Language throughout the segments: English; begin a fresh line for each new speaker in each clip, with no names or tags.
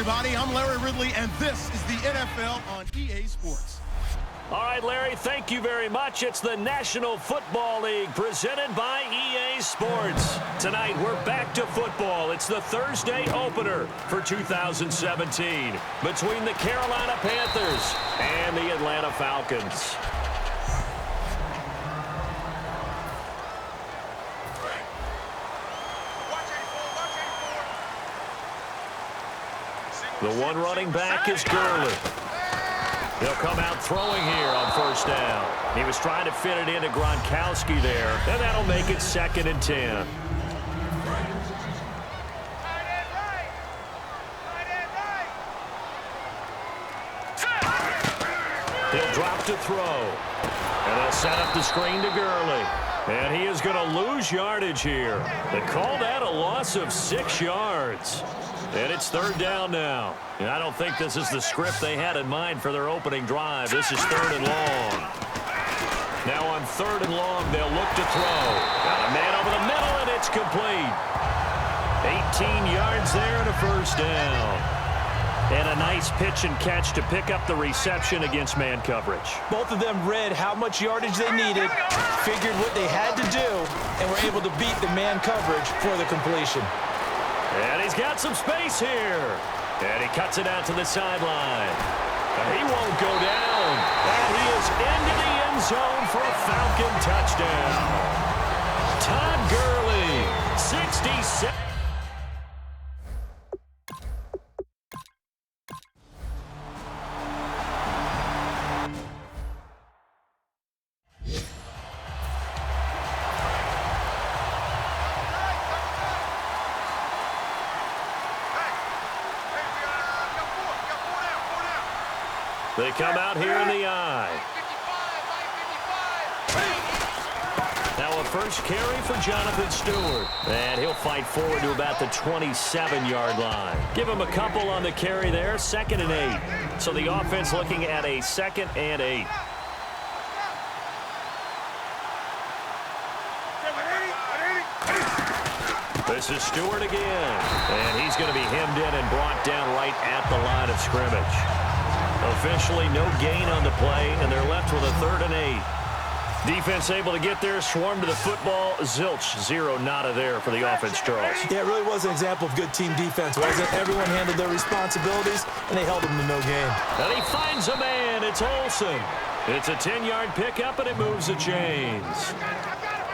everybody. I'm Larry Ridley, and this is the NFL on EA Sports.
All right, Larry, thank you very much. It's the National Football League presented by EA Sports. Tonight, we're back to football. It's the Thursday opener for 2017 between the Carolina Panthers and the Atlanta Falcons. The one running back is Gurley. He'll come out throwing here on first down. He was trying to fit it into Gronkowski there, and that'll make it 2nd and 10. He'll drop to throw. And they'll set up the screen to Gurley. And he is going to lose yardage here. They call that a loss of 6 yards. And it's 3rd down now. And I don't think this is the script they had in mind for their opening drive. This is 3rd and long. Now on 3rd and long, they'll look to throw. Got a man over the middle, and it's complete. 18 yards there and a first down. And a nice pitch and catch to pick up the reception against man coverage.
Both of them read how much yardage they needed, figured what they had to do, and were able to beat the man coverage for the completion.
And he's got some space here. And he cuts it out to the sideline. And he won't go down. And he is into the end zone for a Falcon touchdown. Todd Gurley, 67. They come out here in the eye. Now a first carry for Jonathan Stewart. And he'll fight forward to about the 27-yard line. Give him a couple on the carry there, 2nd and 8. So the offense looking at a 2nd and 8. This is Stewart again. And he's going to be hemmed in and brought down right at the line of scrimmage. Officially no gain on the play, and they're left with a 3rd and 8. Defense able to get there, swarm to the football. Zilch, 0 nada there for the offense, Charles.
Yeah, it really was an example of good team defense, wasn't it? Everyone handled their responsibilities, and they held them to no gain.
And he finds a man. It's Olsen. It's a 10-yard pickup, and it moves the chains.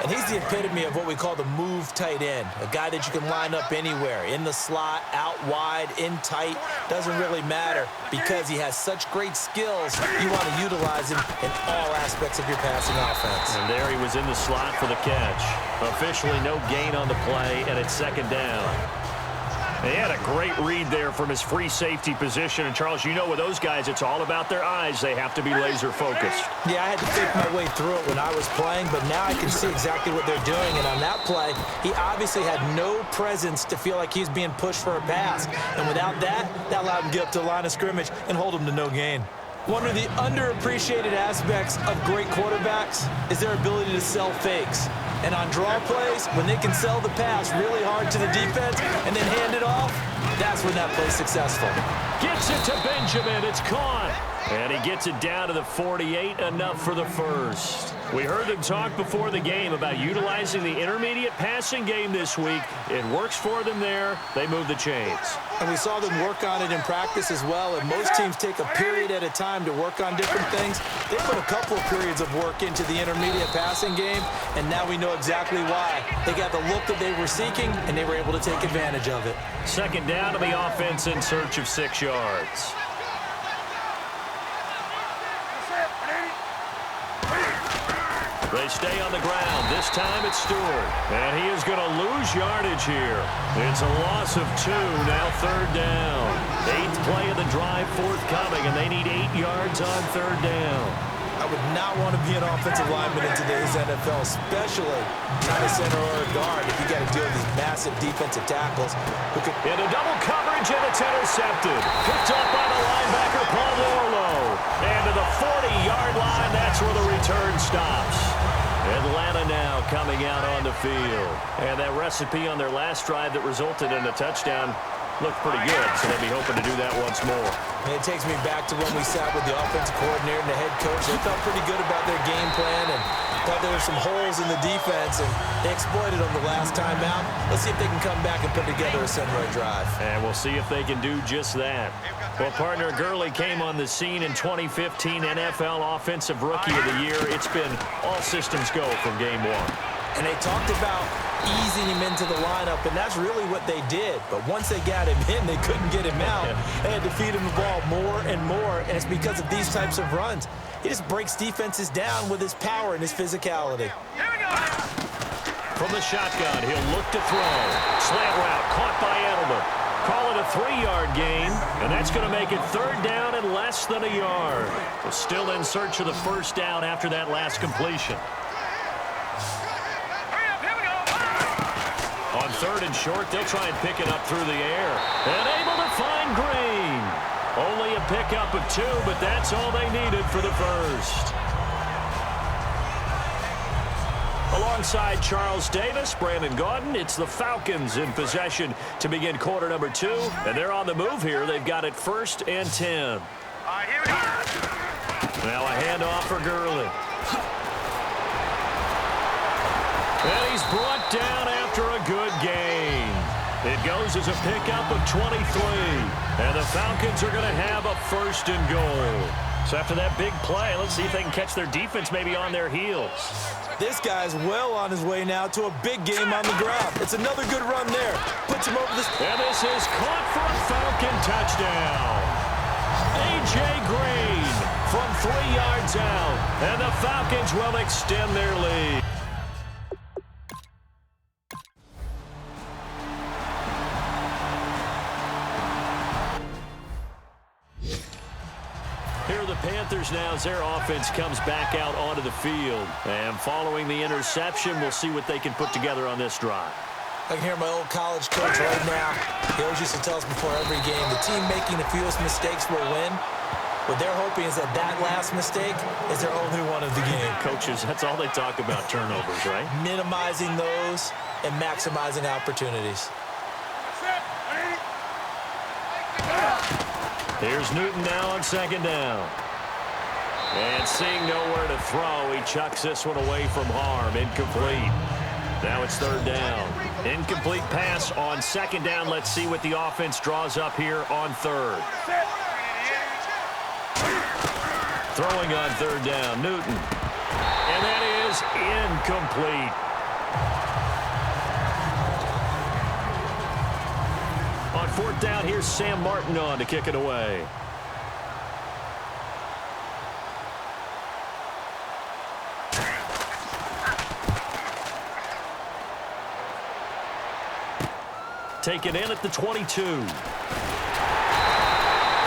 And he's the epitome of what we call the move tight end, a guy that you can line up anywhere, in the slot, out wide, in tight, doesn't really matter because he has such great skills. You want to utilize him in all aspects of your passing offense.
And there he was in the slot for the catch. Officially no gain on the play, and it's 2nd down. He had a great read there from his free safety position. And, Charles, you know with those guys, it's all about their eyes. They have to be laser-focused.
Yeah, I had to think my way through it when I was playing, but now I can see exactly what they're doing. And on that play, he obviously had no presence to feel like he's being pushed for a pass. And without that, that allowed him to get up to the line of scrimmage and hold him to no gain. One of the underappreciated aspects of great quarterbacks is their ability to sell fakes. And on draw plays, when they can sell the pass really hard to the defense and then hand it off, that's when that play's successful.
Gets it to Benjamin. It's caught. And he gets it down to the 48, enough for the first. We heard them talk before the game about utilizing the intermediate passing game this week. It works for them there. They move the chains.
And we saw them work on it in practice as well. And most teams take a period at a time to work on different things. They put a couple of periods of work into the intermediate passing game, and now we know exactly why. They got the look that they were seeking, and they were able to take advantage of it.
2nd down to the offense in search of 6 yards. They stay on the ground. This time it's Stewart. And he is going to lose yardage here. It's a loss of 2, now 3rd down. 8th play of the drive forthcoming, and they need 8 yards on 3rd down.
I would not want to be an offensive lineman in today's NFL, especially not a center or a guard if you got to deal with these massive defensive tackles.
Into double coverage, and it's intercepted. Picked up by the linebacker, Paul Warlow. And to the 40-yard line, that's where the return stops. Atlanta now coming out on the field. And that recipe on their last drive that resulted in a touchdown looked pretty good, so they'll be hoping to do that once more.
And it takes me back to when we sat with the offensive coordinator and the head coach. They felt pretty good about their game plan and thought there were some holes in the defense, and they exploited them the last time out. Let's see if they can come back and put together a similar drive. And
we'll see if they can do just that. Well, partner, Gurley came on the scene in 2015 NFL Offensive Rookie of the Year. It's been all systems go from game one.
And they talked about easing him into the lineup, and that's really what they did. But once they got him in, they couldn't get him out. They had to feed him the ball more and more, and it's because of these types of runs. He just breaks defenses down with his power and his physicality.
From the shotgun, he'll look to throw. Slant route caught by Edelman. Call it a 3-yard gain, and that's going to make it 3rd down and less than a yard. We're still in search of the 1st down after that last completion. On 3rd and short, they'll try and pick it up through the air. And able to find Green. Only a pickup of 2, but that's all they needed for the 1st. Alongside Charles Davis, Brandon Gaudin, it's the Falcons in possession to begin quarter number 2. And they're on the move here. They've got it 1st and 10. Now a handoff for Gurley. And he's brought down after a good gain. It goes as a pickup of 23. And the Falcons are going to have a 1st and goal. So after that big play, let's see if they can catch their defense maybe on their heels.
This guy's well on his way now to a big game on the ground. It's another good run there. Puts him over this.
And this is caught for a Falcon touchdown. A.J. Green from 3 yards out. And the Falcons will extend their lead. Here are the Panthers now as their offense comes back out onto the field. And following the interception, we'll see what they can put together on this drive.
I can hear my old college coach right now. He always used to tell us before every game, the team making the fewest mistakes will win. What they're hoping is that that last mistake is their only one of the game.
Coaches, that's all they talk about, turnovers, right?
Minimizing those and maximizing opportunities.
Here's Newton now on 2nd down. And seeing nowhere to throw, he chucks this one away from harm. Incomplete. Now it's 3rd down. Incomplete pass on 2nd down. Let's see what the offense draws up here on 3rd. Throwing on 3rd down, Newton. And that is incomplete. On 4th down, here's Sam Martin on to kick it away. Taken in at the 22.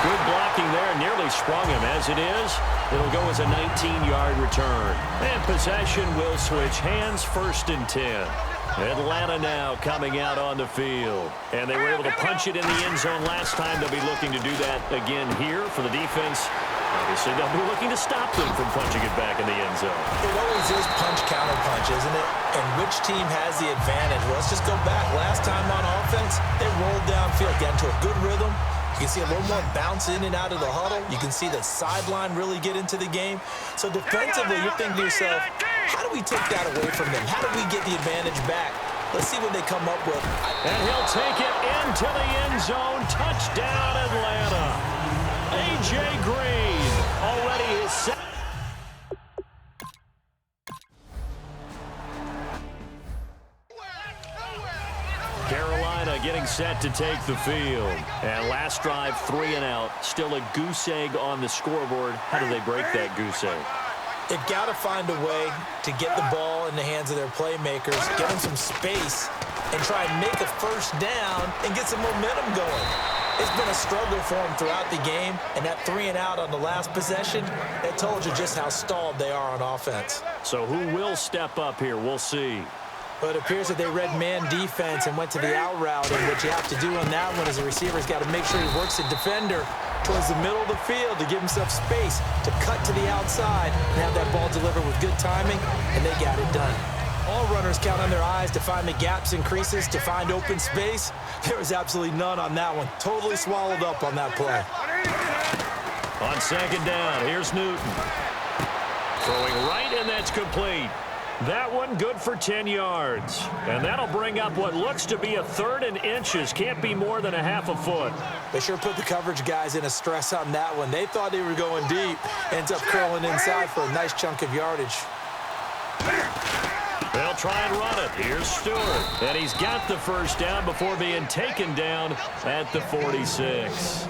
Good blocking there, nearly sprung him. As it is, it'll go as a 19-yard return. And possession will switch hands, 1st and 10. Atlanta now coming out on the field. And they were able to punch it in the end zone last time. They'll be looking to do that again here for the defense. Obviously, they'll be looking to stop them from punching it back in the end zone.
It always is punch-counter-punch, isn't it? And which team has the advantage? Well, let's just go back. Last time on offense, they rolled downfield, got into a good rhythm. You can see a little more bounce in and out of the huddle. You can see the sideline really get into the game. So defensively, you're thinking to yourself, how do we take that away from them? How do we get the advantage back? Let's see what they come up with.
And he'll take it into the end zone. Touchdown, Atlanta. A.J. Green already is set. Carolina getting set to take the field. And last drive, 3 and out. Still a goose egg on the scoreboard. How do they break that goose egg?
They've got to find a way to get the ball in the hands of their playmakers, get them some space, and try and make a 1st down and get some momentum going. It's been a struggle for them throughout the game, and that 3 and out on the last possession, that told you just how stalled they are on offense.
So who will step up here? We'll see.
But it appears that they read man defense and went to the out route, and what you have to do on that one is the receiver's got to make sure he works the defender towards the middle of the field to give himself space to cut to the outside and have that ball delivered with good timing, and they got it done. All runners count on their eyes to find the gaps and creases, to find open space. There was absolutely none on that one. Totally swallowed up on that play.
On second down, here's Newton. Throwing right, and that's complete. That one good for 10 yards. And that'll bring up what looks to be a 3rd and inches. Can't be more than a half a foot.
They sure put the coverage guys in a stress on that one. They thought they were going deep. Ends up curling inside for a nice chunk of yardage.
They'll try and run it. Here's Stewart. And he's got the first down before being taken down at the 46.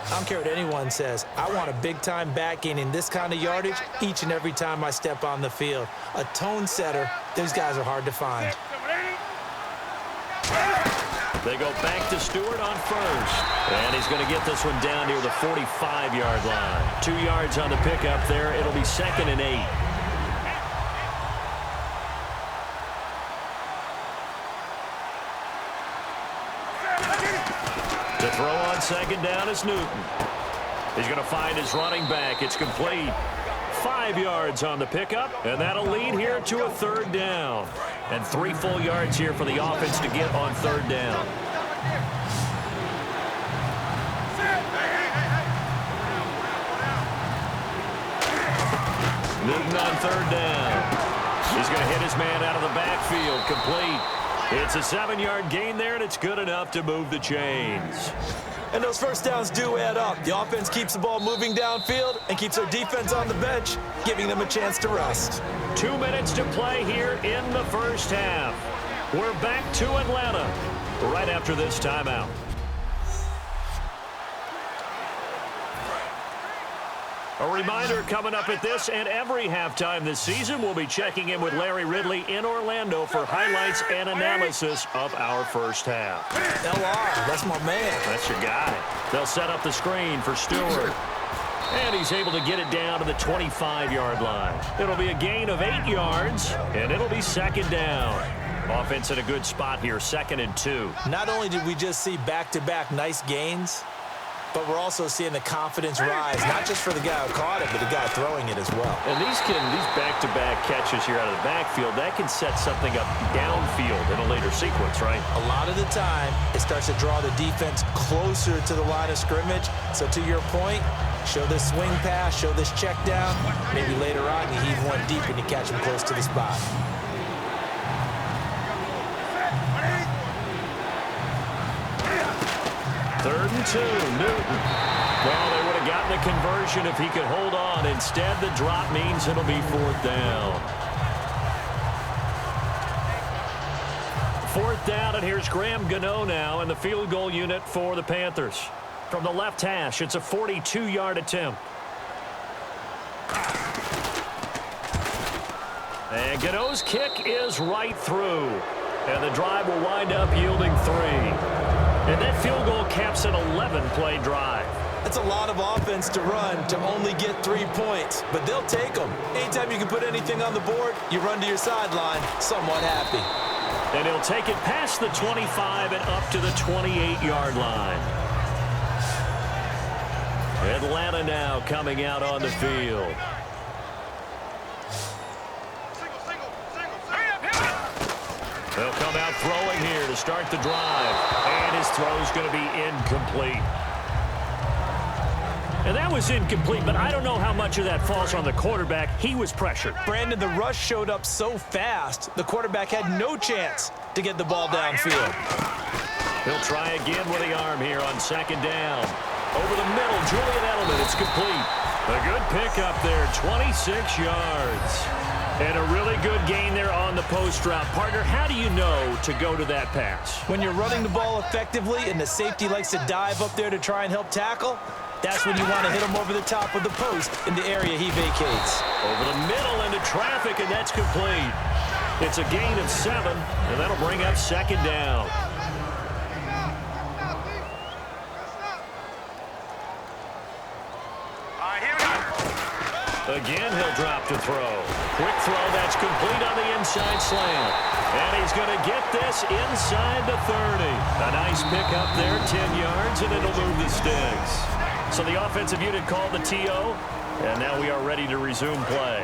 I don't care what anyone says. I want a big-time back gaining this kind of yardage each and every time I step on the field. A tone setter, those guys are hard to find.
They go back to Stewart on first. And he's going to get this one down near the 45-yard line. 2 yards on the pickup there. It'll be 2nd and 8. To throw on second down is Newton. He's going to find his running back. It's complete. 5 yards on the pickup, and that'll lead here to a 3rd down. And 3 full yards here for the offense to get on 3rd down. Newton on 3rd down. He's going to hit his man out of the backfield. Complete. It's a 7-yard gain there, and it's good enough to move the chains.
And those first downs do add up. The offense keeps the ball moving downfield and keeps our defense on the bench, giving them a chance to rest.
2 minutes to play here in the first half. We're back to Atlanta right after this timeout. A reminder coming up at this and every halftime this season, we'll be checking in with Larry Ridley in Orlando for highlights and analysis of our first half.
LR, that's my man.
That's your guy. They'll set up the screen for Stewart. And he's able to get it down to the 25-yard line. It'll be a gain of 8 yards, and it'll be 2nd down. Offense in a good spot here, 2nd and 2.
Not only did we just see back-to-back nice gains, but we're also seeing the confidence rise, not just for the guy who caught it, but the guy throwing it as well.
And these back-to-back catches here out of the backfield, that can set something up downfield in a later sequence, right?
A lot of the time, it starts to draw the defense closer to the line of scrimmage. So to your point, show this swing pass, show this check down. Maybe later on you heave one deep and you catch him close to the spot.
Third and 2, Newton. Well, they would have gotten the conversion if he could hold on. Instead, the drop means it'll be 4th down. 4th down, and here's Graham Gano now in the field goal unit for the Panthers. From the left hash, it's a 42-yard attempt. And Gano's kick is right through. And the drive will wind up yielding 3. And that field goal caps an 11-play drive.
That's a lot of offense to run to only get 3 points, but they'll take them. Anytime you can put anything on the board, you run to your sideline somewhat happy.
And he'll take it past the 25 and up to the 28-yard line. Atlanta now coming out on the field. They'll come out throwing here to start the drive. And his throw's going to be incomplete. And that was incomplete, but I don't know how much of that falls on the quarterback. He was pressured.
Brandon, the rush showed up so fast, the quarterback had no chance to get the ball downfield.
He'll try again with the arm here on 2nd down. Over the middle, Julian Edelman, it's complete. A good pickup there, 26 yards. And a really good gain there on the post route. Partner, how do you know to go to that pass?
When you're running the ball effectively and the safety likes to dive up there to try and help tackle, that's when you want to hit him over the top of the post in the area he vacates.
Over the middle into traffic, and that's complete. It's a gain of 7, and that'll bring up 2nd down. Again, he'll drop to throw. Quick throw, that's complete on the inside slant. And he's going to get this inside the 30. A nice pickup there, 10 yards, and it'll move the sticks. So the offensive unit called the TO, and now we are ready to resume play.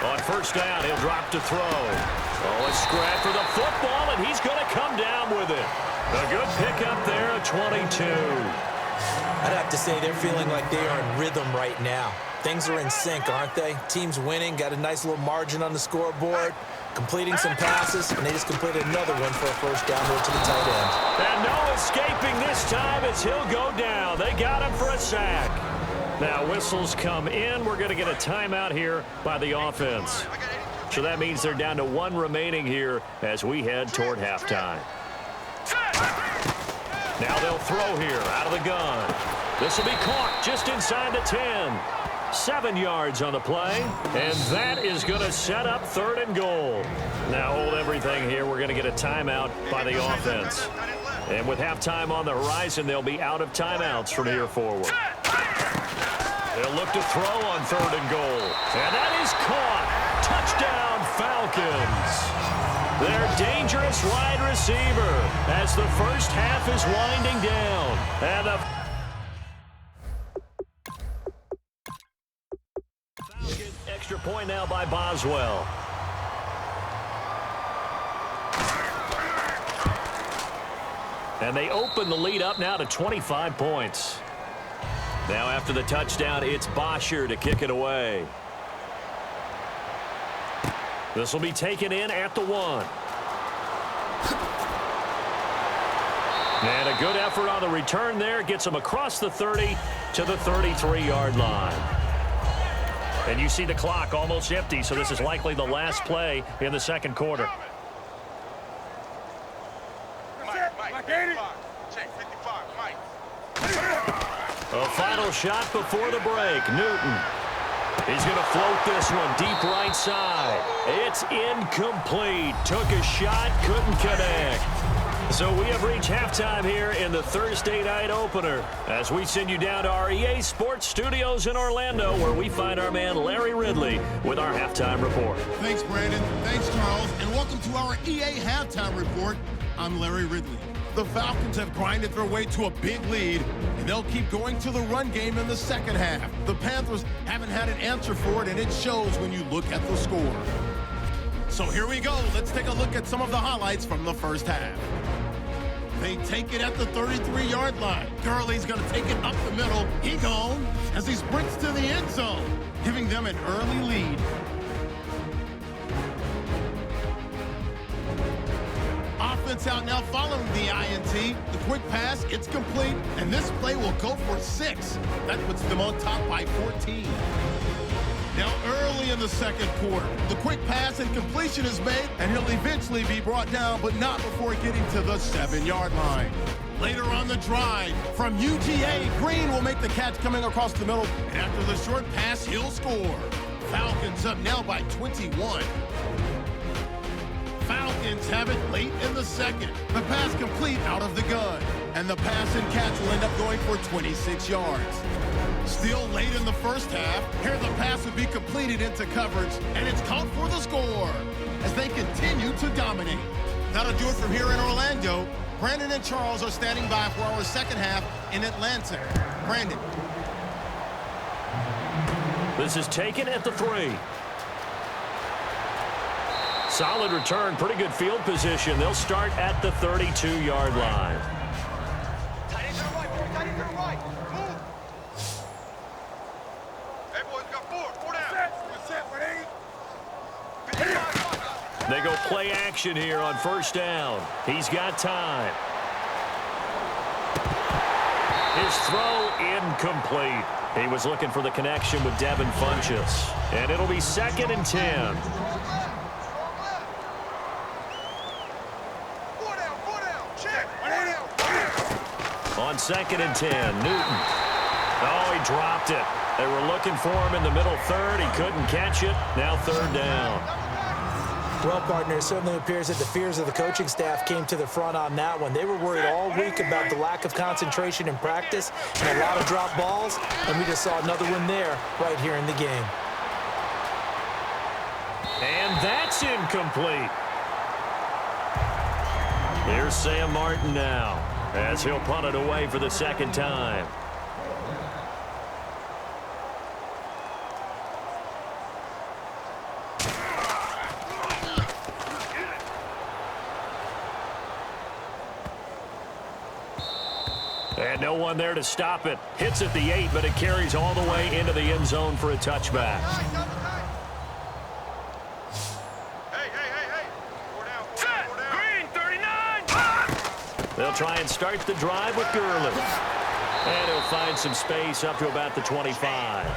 On first down, he'll drop to throw. Oh, a scrap for the football, and he's going to come down with it. A good pickup there at 22.
I'd have to say they're feeling like they are in rhythm right now. Things are in sync, aren't they? Team's winning, got a nice little margin on the scoreboard, completing some passes, and they just completed another one for a first down to the tight end.
And no escaping this time as he'll go down. They got him for a sack. Now whistles come in. We're going to get a timeout here by the offense. So that means they're down to one remaining here as we head toward halftime. Now they'll throw here out of the gun. This will be caught just inside the 10. 7 yards on the play, and that is going to set up 3rd and goal. Now hold everything here. We're going to get a timeout by the offense. And with halftime on the horizon, they'll be out of timeouts from here forward. They'll look to throw on 3rd and goal. And that is caught. Touchdown, Falcons. Their dangerous wide receiver as the first half is winding down. And the Falcons extra point now by Boswell. And they open the lead up now to 25 points. Now after the touchdown, it's Bosher to kick it away. This will be taken in at the 1. And a good effort on the return there. Gets them across the 30 to the 33-yard line. And you see the clock almost empty, so this is likely the last play in the second quarter. A final shot before the break. Newton. He's going to float this one deep right side. It's incomplete. Took a shot, couldn't connect. So we have reached halftime here in the Thursday night opener as we send you down to our EA Sports Studios in Orlando where we find our man Larry Ridley with our halftime report.
Thanks, Brandon. Thanks, Charles. And welcome to our EA Halftime Report. I'm Larry Ridley. The Falcons have grinded their way to a big lead, and they'll keep going to the run game in the second half. The Panthers haven't had an answer for it, and it shows when you look at the score. So here we go. Let's take a look at some of the highlights from the first half. They take it at the 33-yard line. Gurley's going to take it up the middle. He gone as he sprints to the end zone, giving them an early lead. Offense out now following the INT. The quick pass, it's complete, and this play will go for 6. That puts them on top by 14. Now early in the second quarter, the quick pass and completion is made, and he'll eventually be brought down, but not before getting to the 7-yard line. Later on the drive, from UGA, Green will make the catch coming across the middle, and after the short pass, he'll score. Falcons up now by 21. Falcons have it late in the second. The pass complete out of the gun, and the pass and catch will end up going for 26 yards. Still late in the first half, here the pass would be completed into coverage, and it's caught for the score as they continue to dominate. That'll do it from here in Orlando. Brandon and Charles are standing by for our second half in Atlanta. Brandon.
This is taken at the 3. Solid return, pretty good field position. They'll start at the 32-yard line.
Tight end to the right, boy. Tight end to the right. Move. Hey, boys, got 4. 4 down. Set.
They go play action here on first down. He's got time. His throw incomplete. He was looking for the connection with Devin Funchess. And it'll be 2nd and 10. On 2nd and 10, Newton. Oh, he dropped it. They were looking for him in the middle third. He couldn't catch it. Now 3rd down.
Well, partner, it certainly appears that the fears of the coaching staff came to the front on that one. They were worried all week about the lack of concentration in practice and a lot of drop balls, and we just saw another one there right here in the game.
And that's incomplete. Here's Sam Martin now as he'll punt it away for the second time. And no one there to stop it. Hits at the 8, but it carries all the way into the end zone for a touchback.
Green, 39.
They'll try and start the drive with Gurley. And he'll find some space up to about the 25.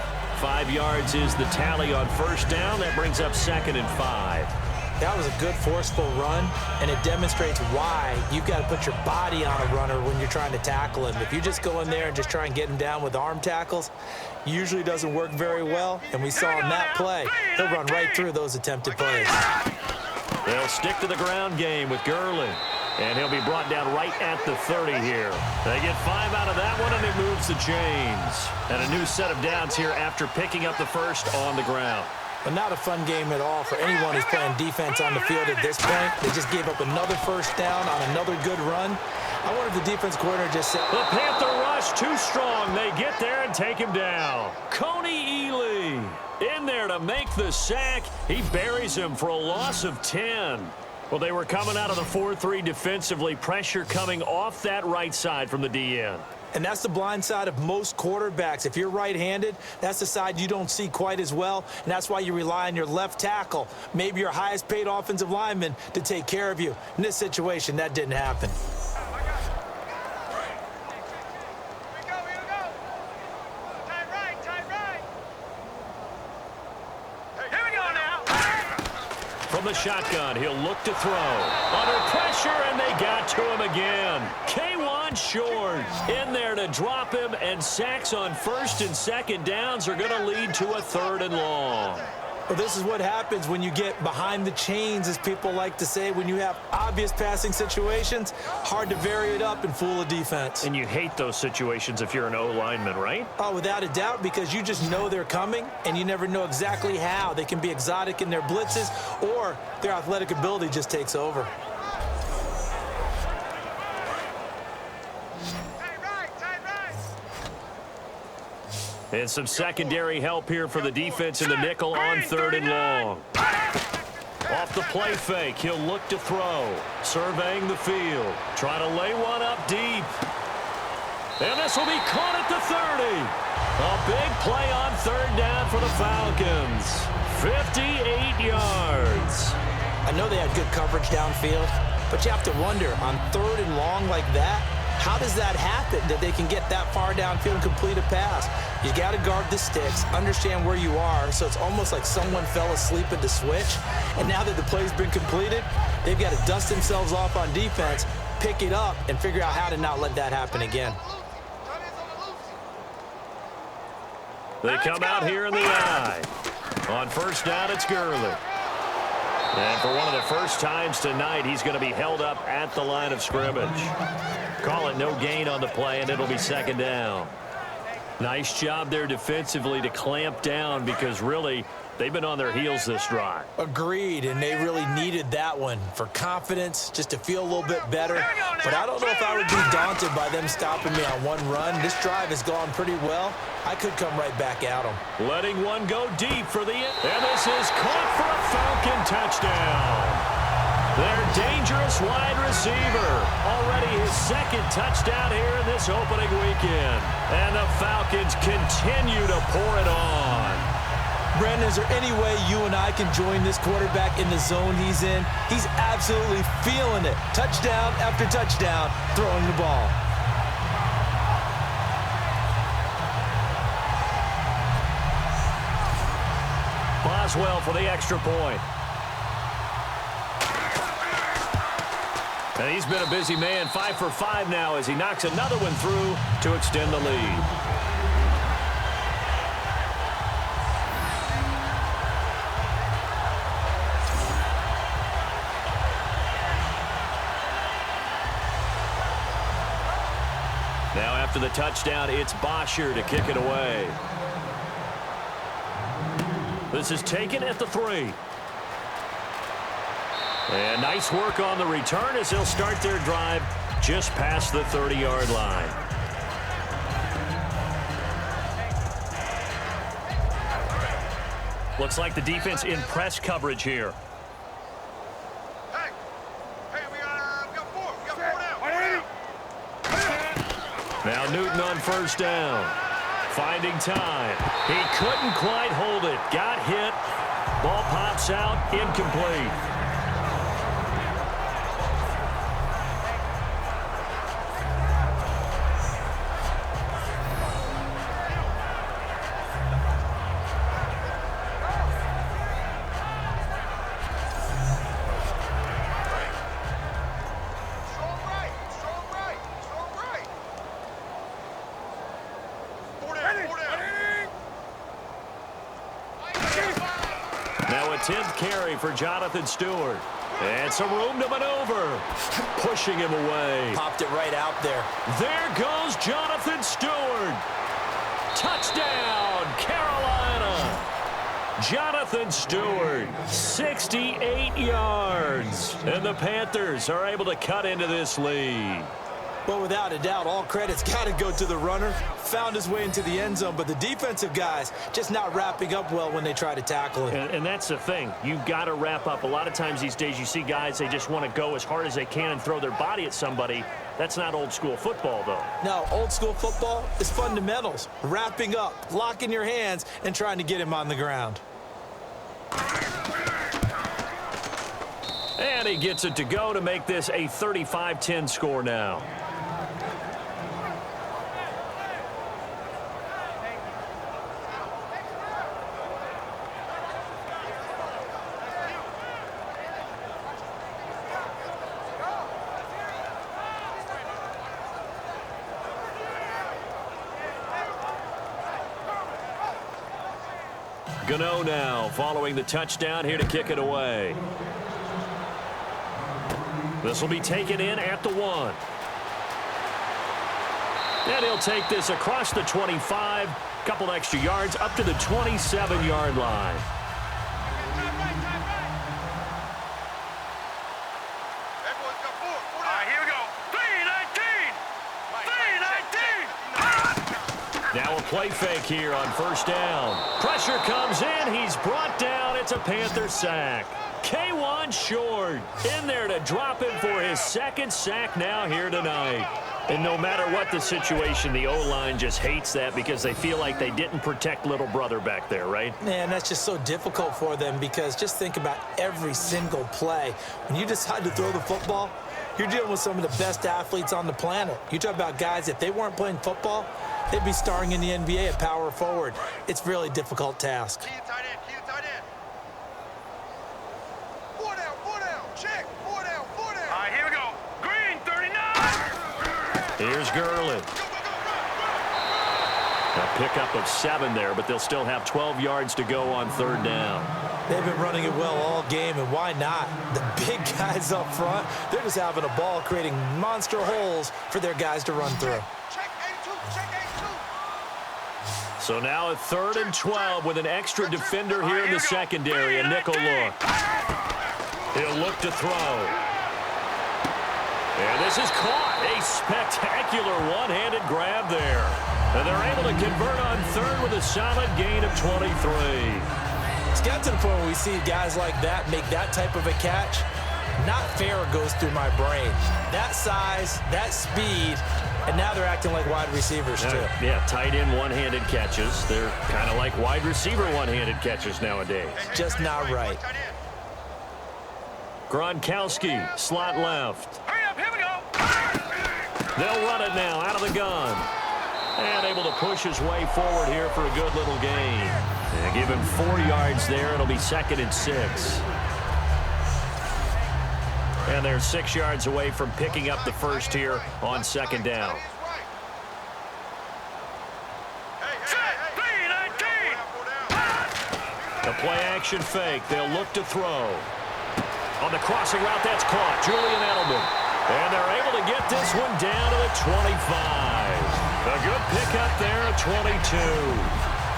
5 yards is the tally on first down. That brings up 2nd and 5.
That was a good forceful run, and it demonstrates why you've got to put your body on a runner when you're trying to tackle him. If you just go in there and just try and get him down with arm tackles, usually doesn't work very well. And we saw in that play, he'll run right through those attempted plays.
They'll stick to the ground game with Gurley. And he'll be brought down right at the 30 here. They get 5 out of that one, and it moves the chains. And a new set of downs here after picking up the first on the ground.
But not a fun game at all for anyone who's playing defense on the field at this point. They just gave up another first down on another good run. I wonder if the defense coordinator just said,
the Panther rush too strong. They get there and take him down. Coney Ely in there to make the sack. He buries him for a loss of 10. Well, they were coming out of the 4-3 defensively. Pressure coming off that right side from the DN.
and that's the blind side of most quarterbacks. If you're right-handed, that's the side you don't see quite as well, and that's why you rely on your left tackle, maybe your highest-paid offensive lineman, to take care of you. In this situation, that didn't happen.
From the shotgun, he'll look to throw. Under pressure, and they got to him again. K1 Short in there to drop him, and sacks on first and second downs are going to lead to a 3rd and long.
Well, this is what happens when you get behind the chains, as people like to say. When you have obvious passing situations, hard to vary it up and fool a defense.
And you hate those situations if you're an O-lineman, right?
Oh, without a doubt, because you just know they're coming, and you never know exactly how. They can be exotic in their blitzes, or their athletic ability just takes over.
And some secondary help here for the defense in the nickel on 3rd and long. Off the play fake, he'll look to throw. Surveying the field. Trying to lay one up deep. And this will be caught at the 30. A big play on 3rd down for the Falcons. 58 yards.
I know they had good coverage downfield, but you have to wonder, on 3rd and long like that, how does that happen, that they can get that far downfield and complete a pass? You got to guard the sticks, understand where you are, so it's almost like someone fell asleep at the switch, and now that the play's been completed, they've got to dust themselves off on defense, pick it up, and figure out how to not let that happen again.
They come out here in the eye. On 1st down, it's Gurley. And for one of the first times tonight, he's going to be held up at the line of scrimmage. Call it no gain on the play, and it'll be 2nd down. Nice job there defensively to clamp down, because really they've been on their heels this drive.
Agreed, and they really needed that one for confidence, just to feel a little bit better. But I don't know if I would be daunted by them stopping me on one run. This drive has gone pretty well. I could come right back at them.
Letting one go deep for the end. And this is caught for a Falcon touchdown. Their dangerous wide receiver. Already his 2nd touchdown here in this opening weekend. And the Falcons continue to pour it on.
Brandon, is there any way you and I can join this quarterback in the zone he's in? He's absolutely feeling it. Touchdown after touchdown, throwing the ball.
Boswell for the extra point. And he's been a busy man, 5 for 5 now as he knocks another one through to extend the lead. Now after the touchdown, it's Bosher to kick it away. This is taken at the 3. And nice work on the return as they'll start their drive just past the 30-yard line. Looks like the defense in press coverage here. Now Newton on first down. Finding time. He couldn't quite hold it. Got hit. Ball pops out. Incomplete. Now a 10th carry for Jonathan Stewart. And some room to maneuver. Pushing him away.
Popped it right out there.
There goes Jonathan Stewart. Touchdown, Carolina. Jonathan Stewart, 68 yards. And the Panthers are able to cut into this lead.
Well, without a doubt, all credit's got to go to the runner. Found his way into the end zone, but the defensive guys just not wrapping up well when they try to tackle him.
And that's the thing. You've got to wrap up. A lot of times these days you see guys, they just want to go as hard as they can and throw their body at somebody. That's not old school football, though.
No, old school football is fundamentals. Wrapping up, locking your hands, and trying to get him on the ground.
And he gets it to go to make this a 35-10 score now. Gano now following the touchdown here to kick it away. This will be taken in at the 1. And he'll take this across the 25, couple extra yards up to the 27-yard line. Now a play fake here on first down. Pressure comes in. He's brought down. It's a Panther sack. K1 Short in there to drop him for his second sack now here tonight. And no matter what the situation, the O-line just hates that because they feel like they didn't protect little brother back there, right?
Man, that's just so difficult for them because just think about every single play. When you decide to throw the football, you're dealing with some of the best athletes on the planet. You talk about guys, if they weren't playing football, they'd be starring in the NBA at power forward. It's a really difficult task.
Key tight end, key tight end. 4 down, check, 4 down. All right, here we go. Green, 39.
Here's Gurley. A pickup of 7 there, but they'll still have 12 yards to go on third down.
They've been running it well all game, and why not? The big guys up front, they're just having a ball, creating monster holes for their guys to run through.
Check A2.
So now a 3rd and 12 with an extra defender here in the secondary. A nickel look. He'll look to throw. And this is caught. A spectacular one-handed grab there. And they're able to convert on 3rd with a solid gain of 23.
It's got to the point where we see guys like that make that type of a catch. Not fair goes through my brain. That size, that speed, and now they're acting like wide receivers too.
Yeah, tight end one-handed catches. They're kind of like wide receiver one-handed catches nowadays.
Just not right.
Gronkowski, slot left.
Hurry up, here we go.
They'll run it now out of the gun. And able to push his way forward here for a good little gain. And give him 4 yards there. It'll be 2nd and 6. And they're 6 yards away from picking up the first here on 2nd down. The play action fake. They'll look to throw. On the crossing route, that's caught. Julian Edelman. And they're able to get this one down to the 25. A good pickup there at 22.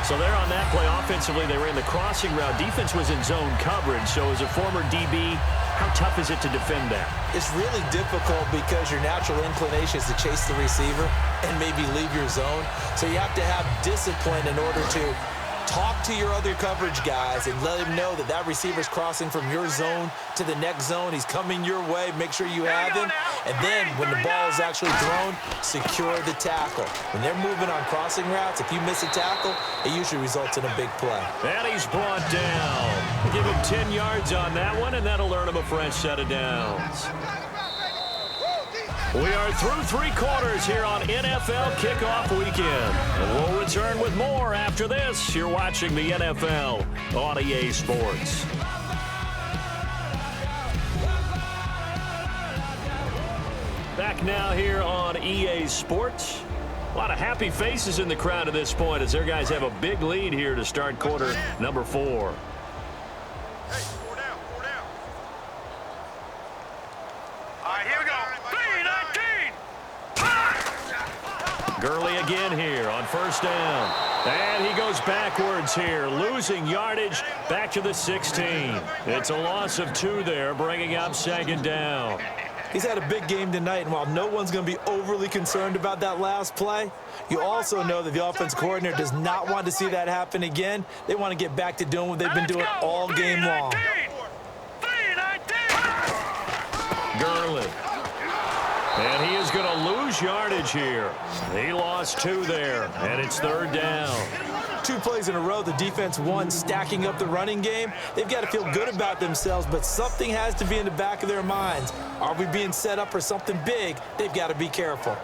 So there on that play, offensively, they ran the crossing route. Defense was in zone coverage. So as a former DB, how tough is it to defend that?
It's really difficult because your natural inclination is to chase the receiver and maybe leave your zone. So you have to have discipline in order to talk to your other coverage guys and let him know that that receiver's crossing from your zone to the next zone. He's coming your way. Make sure you have him. And then when the ball is actually thrown, secure the tackle. When they're moving on crossing routes, if you miss a tackle, it usually results in a big play.
And he's brought down. Give him 10 yards on that one, and that'll earn him a fresh set of downs. We are through 3 quarters here on NFL Kickoff Weekend. And we'll return with more after this. You're watching the NFL on EA Sports. Back now here on EA Sports. A lot of happy faces in the crowd at this point as their guys have a big lead here to start quarter number 4.
Hey, 4 down, 4 down. All right, here we go. 3-19.
Gurley again here on first down. And he goes backwards here, losing yardage back to the 16. It's a loss of 2 there, bringing up second down.
He's had a big game tonight, and while no one's going to be overly concerned about that last play, you also know that the offense coordinator does not want to see that happen again. They want to get back to doing what they've been doing all game long.
3-19.
Gurley. And he is going to lose yardage here. He lost 2 there, and it's third down.
2 plays in a row, the defense won, stacking up the running game. They've got to feel good about themselves, but something has to be in the back of their minds. Are we being set up for something big? They've got to be careful.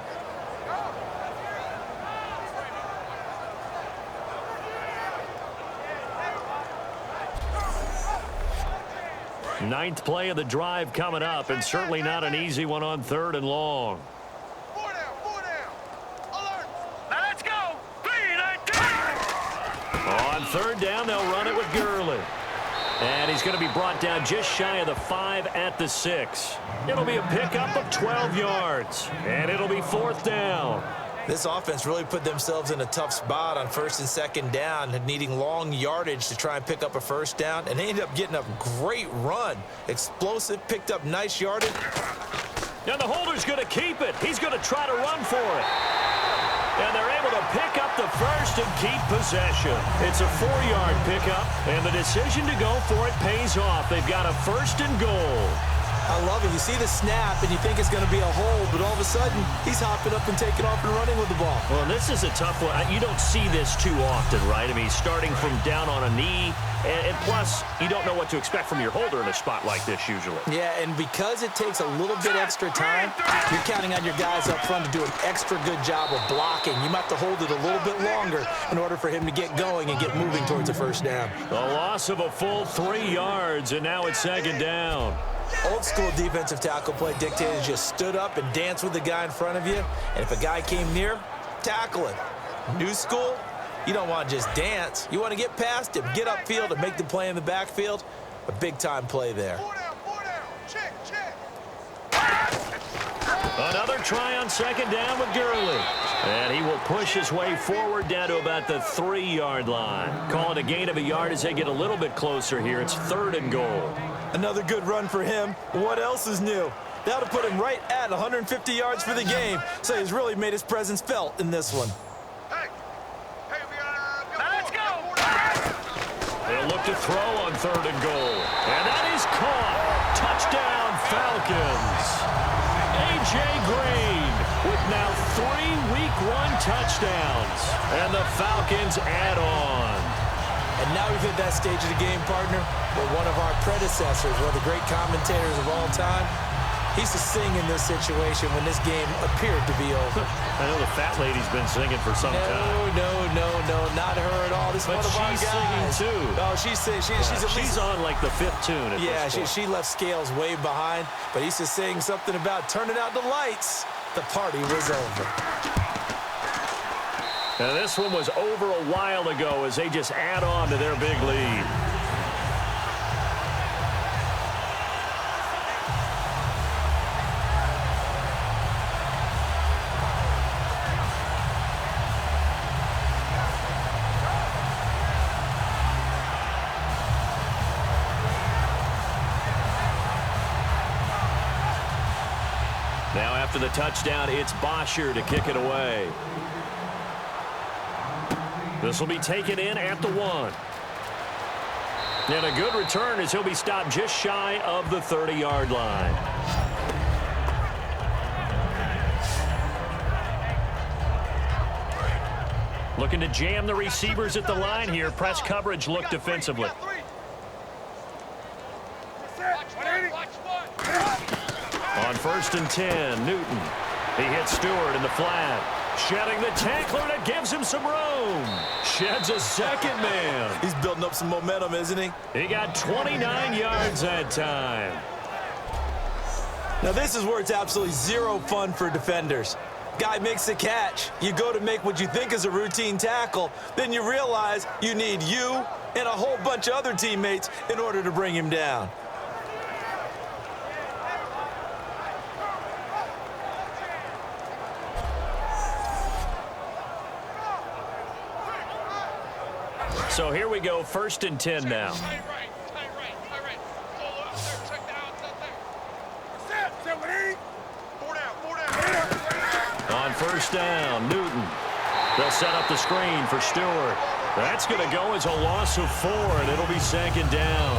Ninth play of the drive coming up, and certainly not an easy one on 3rd and long.
4 down, 4 down. Alert. Now let's go. 3-19.
On 3rd down, they'll run it with Gurley. And he's going to be brought down just shy of the 5 at the 6. It'll be a pickup of 12 yards, and it'll be 4th down.
This offense really put themselves in a tough spot on 1st and 2nd down, needing long yardage to try and pick up a 1st down, and they ended up getting a great run. Explosive, picked up nice yardage.
Now the holder's going to keep it. He's going to try to run for it. And they're able to pick up the 1st and keep possession. It's a 4-yard pickup, and the decision to go for it pays off. They've got a 1st and goal.
I love it. You see the snap, and you think it's going to be a hold, but all of a sudden, he's hopping up and taking off and running with the ball.
Well, this is a tough one. You don't see this too often, right? I mean, starting from down on a knee, and plus, you don't know what to expect from your holder in a spot like this usually.
Yeah, and because it takes a little bit extra time, you're counting on your guys up front to do an extra good job of blocking. You might have to hold it a little bit longer in order for him to get going and get moving towards a 1st down.
A loss of a full 3 yards, and now it's 2nd down.
Old school defensive tackle play dictated just stood up and danced with the guy in front of you, and if a guy came near, tackle him. New school, you don't want to just dance. You want to get past him, get upfield, and make the play in the backfield. A big-time play there.
4 down, 4 down. Check, check.
Another try on 2nd down with Gurley. And he will push his way forward down to about the 3-yard line. Call it a gain of a yard as they get a little bit closer here. It's 3rd and goal.
Another good run for him. What else is new? That'll put him right at 150 yards for the game, so he's really made his presence felt in this one.
Hey, we got now let's go.
They'll look to throw on 3rd and goal. And that is caught. Touchdown, Falcons. A.J. Green with now 3 Week 1 touchdowns. And the Falcons add on.
And now we've hit that stage of the game, partner, where one of our predecessors, one of the great commentators of all time, he used to sing in this situation when this game appeared to be over.
I know the fat lady's been singing for some time.
No, not her at all. This is
But
one of our
she's
guys.
singing too.
Oh, she's at
She's
least
on like the 5th tune at
yeah,
this point.
she left Scales way behind, but he used to sing something about turning out the lights. The party was over.
And this one was over a while ago as they just add on to their big lead. Now after the touchdown, it's Bosher to kick it away. This will be taken in at the 1. And a good return as he'll be stopped just shy of the 30-yard line. Looking to jam the receivers at the line here. Press coverage look defensively. On 1st and 10, Newton. He hits Stewart in the flat. Shedding the tackler that gives him some room. Sheds a second man.
He's building up some momentum, isn't he?
He got 29 yards that time.
Now this is where it's absolutely zero fun for defenders. Guy makes the catch. You go to make what you think is a routine tackle. Then you realize you need you and a whole bunch of other teammates in order to bring him down.
So here we go, 1st and 10 now. On 1st down, Newton. They'll set up the screen for Stewart. That's going to go as a loss of 4, and it'll be 2nd down.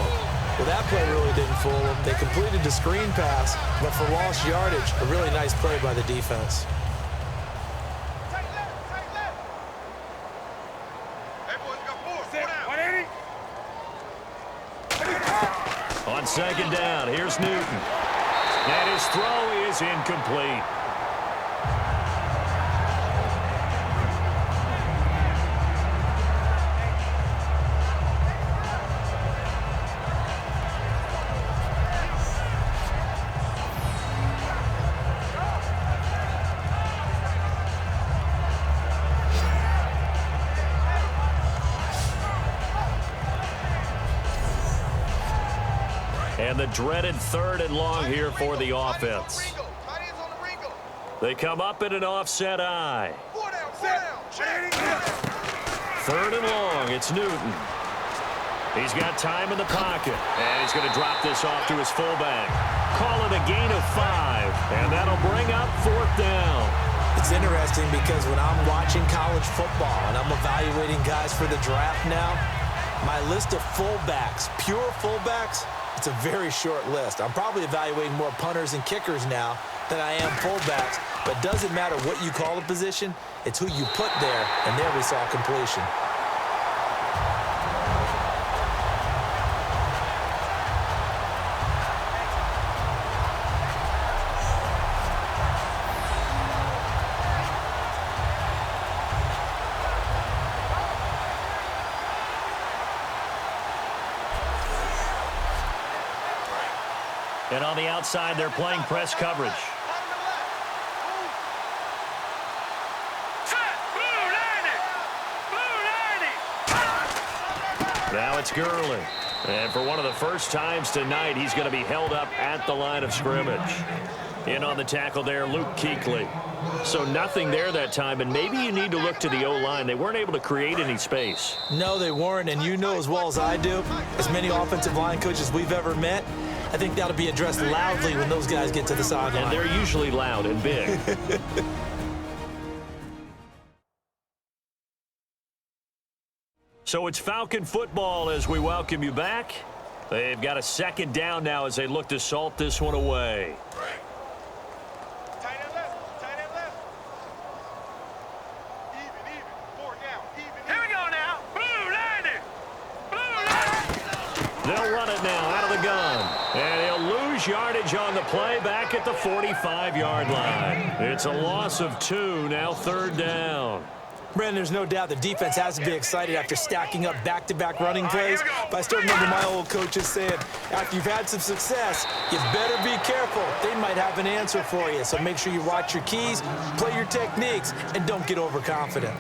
Well, that play really didn't fool them. They completed the screen pass, but for lost yardage, a really nice play by the defense.
On 2nd down, here's Newton. And his throw is incomplete. And the dreaded 3rd and long here for the offense. They come up in an offset eye. 3rd and long, it's Newton. He's got time in the pocket, and he's going to drop this off to his fullback. Call it a gain of 5, and that'll bring up 4th down.
It's interesting because when I'm watching college football and I'm evaluating guys for the draft now, my list of fullbacks, pure fullbacks, it's a very short list. I'm probably evaluating more punters and kickers now than I am fullbacks, but it doesn't matter what you call a position, it's who you put there, and there we saw completion.
And on the outside, they're playing press coverage. Now it's Gurley. And for one of the first times tonight, he's going to be held up at the line of scrimmage. In on the tackle there, Luke Kuechly. So nothing there that time, and maybe you need to look to the O-line. They weren't able to create any space.
No, they weren't, and you know as well as I do, as many offensive line coaches we've ever met, I think that'll be addressed loudly when those guys get to the sideline.
And they're usually loud and big. So it's Falcon football as we welcome you back. They've got a 2nd down now as they look to salt this one away.
Tight end left. Even. 4 down, even. Here we go now. Blue landing.
They'll run it now out of the gun. And he'll lose yardage on the play back at the 45-yard line. It's a loss of 2, now 3rd down.
Brandon, there's no doubt the defense has to be excited after stacking up back-to-back running plays. But I still remember my old coaches saying, after you've had some success, you better be careful. They might have an answer for you. So make sure you watch your keys, play your techniques, and don't get overconfident.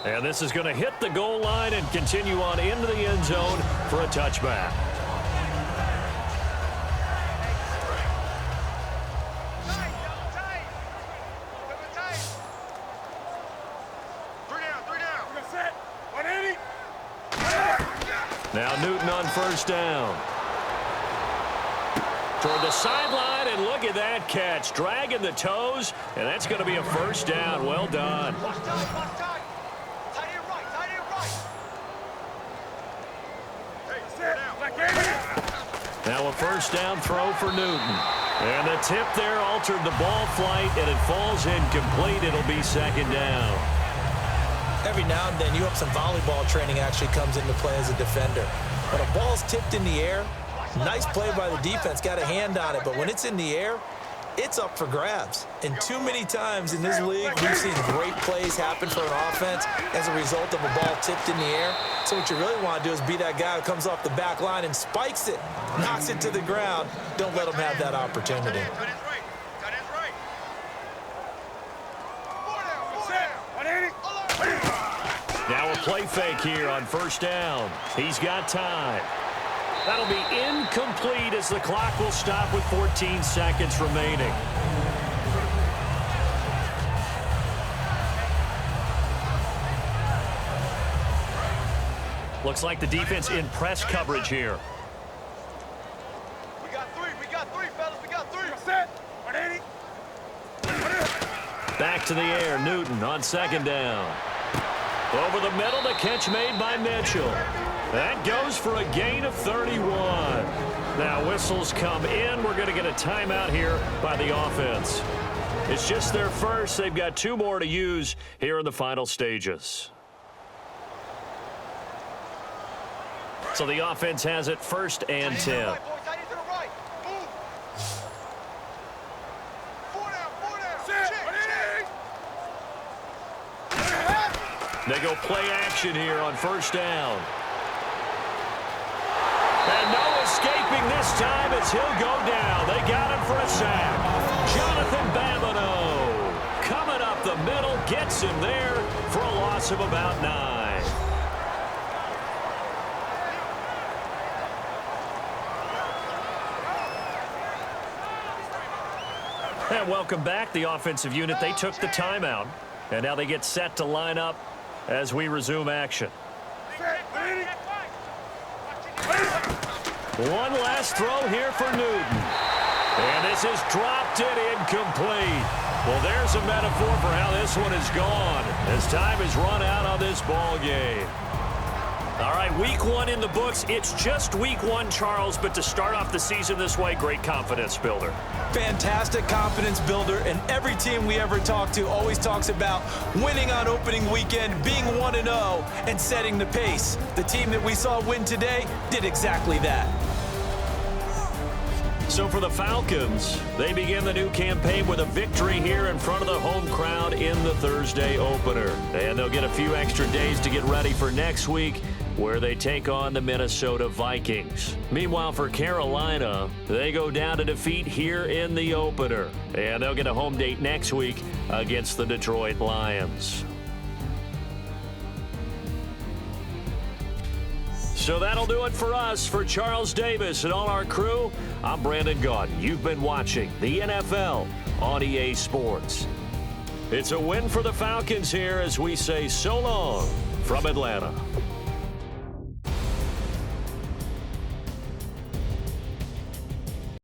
And this is going to hit the goal line and continue on into the end zone for a touchback. Now Now Newton on first down. Toward the sideline, and look at that catch. Dragging the toes, and that's going to be a first down. Well done.
Watch time. Tight end right. Hey, sit down.
Now a first down throw for Newton. And the tip there altered the ball flight, and it falls incomplete. It'll be second down.
Every now and then, you hope some volleyball training actually comes into play as a defender. When a ball's tipped in the air, nice play by the defense, got a hand on it, but when it's in the air, it's up for grabs. And too many times in this league, we've seen great plays happen for an offense as a result of a ball tipped in the air. So what you really want to do is be that guy who comes off the back line and spikes it, knocks it to the ground. Don't let him have that opportunity.
Now a play fake here on first down. He's got time. That'll be incomplete as the clock will stop with 14 seconds remaining. Looks like the defense in press coverage here.
We got three, fellas. We got three. Set. 180.
Back to the air, Newton on second down. Over the middle, the catch made by Mitchell. That goes for a gain of 31. Now whistles come in. We're going to get a timeout here by the offense. It's just their first. They've got 2 more to use here in the final stages. So the offense has it first and 10. They go play action here on first down. And no escaping this time as he'll go down. They got him for a sack. Jonathan Babineau coming up the middle, gets him there for a loss of about 9. And welcome back, the offensive unit. They took the timeout, and now they get set to line up as we resume action. One last throw here for Newton. And this is dropped it incomplete. Well, there's a metaphor for how this one is gone as time is run out on this ball game. All right, week 1 in the books. It's just week 1, Charles, but to start off the season this way, great confidence builder.
Fantastic confidence builder, and every team we ever talk to always talks about winning on opening weekend, being 1-0, and setting the pace. The team that we saw win today did exactly that.
So for the Falcons, they begin the new campaign with a victory here in front of the home crowd in the Thursday opener. And they'll get a few extra days to get ready for next week, where they take on the Minnesota Vikings. Meanwhile, for Carolina, they go down to defeat here in the opener. And they'll get a home date next week against the Detroit Lions. So that'll do it for us. For Charles Davis and all our crew, I'm Brandon Gaudin. You've been watching the NFL on EA Sports. It's a win for the Falcons here as we say so long from Atlanta.